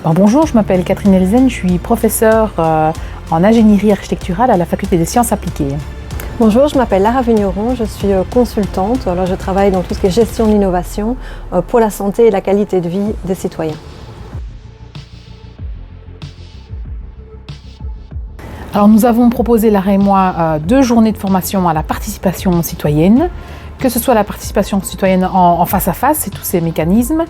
Alors bonjour, je m'appelle Catherine Elzen, je suis professeure en ingénierie architecturale à la faculté des sciences appliquées. Bonjour, je m'appelle Lara Vigneron, je suis consultante. Alors, je travaille dans tout ce qui est gestion d'innovation pour la santé et la qualité de vie des citoyens. Alors nous avons proposé, Lara et moi, 2 journées de formation à la participation citoyenne, que ce soit la participation citoyenne en face à face et tous ces mécanismes,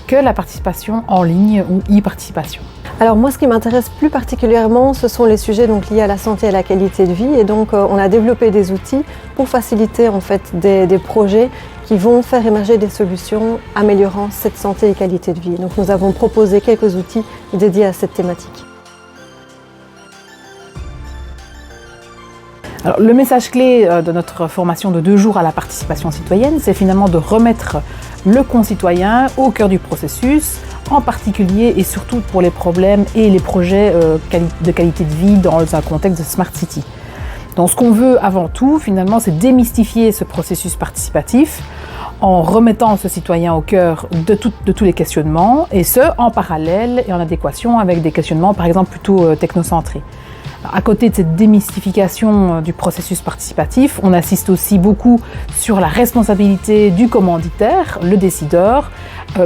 que la participation en ligne ou e-participation. Alors moi, ce qui m'intéresse plus particulièrement, ce sont les sujets liés à la santé et à la qualité de vie. Et donc on a développé des outils pour faciliter en fait des projets qui vont faire émerger des solutions améliorant cette santé et qualité de vie. Donc nous avons proposé quelques outils dédiés à cette thématique. Alors, le message clé de notre formation de 2 jours à la participation citoyenne, c'est finalement de remettre le concitoyen au cœur du processus, en particulier et surtout pour les problèmes et les projets de qualité de vie dans un contexte de Smart City. Donc ce qu'on veut avant tout, finalement, c'est démystifier ce processus participatif en remettant ce citoyen au cœur de tous les questionnements, et ce, en parallèle et en adéquation avec des questionnements, par exemple, plutôt technocentrés. À côté de cette démystification du processus participatif, on assiste aussi beaucoup sur la responsabilité du commanditaire, le décideur,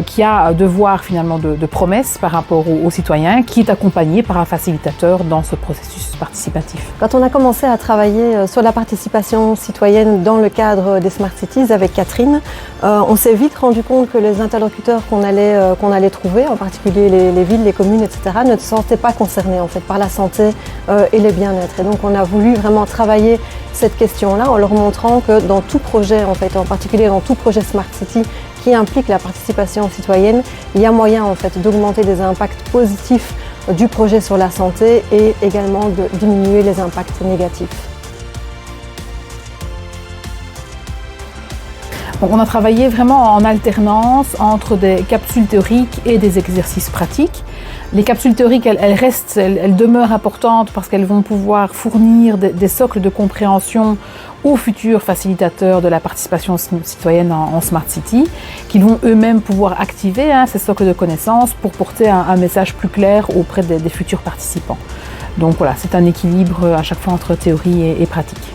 qui a un devoir finalement de promesse par rapport aux citoyens, qui est accompagné par un facilitateur dans ce processus participatif. Quand on a commencé à travailler sur la participation citoyenne dans le cadre des Smart Cities avec Catherine, on s'est vite rendu compte que les interlocuteurs qu'on allait trouver, en particulier les villes, les communes, etc., ne se sentaient pas concernés en fait par la santé et le bien-être. Et donc on a voulu vraiment travailler cette question-là en leur montrant que dans tout projet, en fait, en particulier dans tout projet Smart City qui implique la participation citoyenne, il y a moyen en fait d'augmenter les impacts positifs du projet sur la santé et également de diminuer les impacts négatifs. Donc on a travaillé vraiment en alternance entre des capsules théoriques et des exercices pratiques. Les capsules théoriques, elles demeurent importantes parce qu'elles vont pouvoir fournir des socles de compréhension aux futurs facilitateurs de la participation citoyenne en Smart City, qu'ils vont eux-mêmes pouvoir activer ces socles de connaissances pour porter un message plus clair auprès des futurs participants. Donc voilà, c'est un équilibre à chaque fois entre théorie et pratique.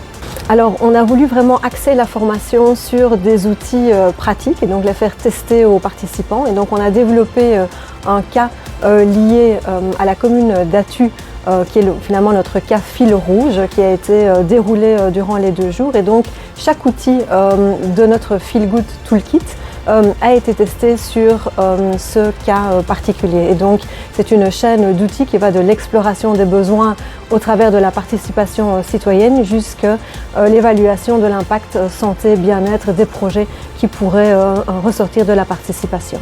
Alors, on a voulu vraiment axer la formation sur des outils pratiques et donc les faire tester aux participants. Et donc, on a développé un cas lié à la commune d'Attu, qui est finalement notre cas fil rouge, qui a été déroulé durant les 2 jours. Et donc, chaque outil de notre Feel Good Toolkit a été testé sur ce cas particulier. Et donc, c'est une chaîne d'outils qui va de l'exploration des besoins au travers de la participation citoyenne jusqu'à l'évaluation de l'impact santé, bien-être des projets qui pourraient ressortir de la participation.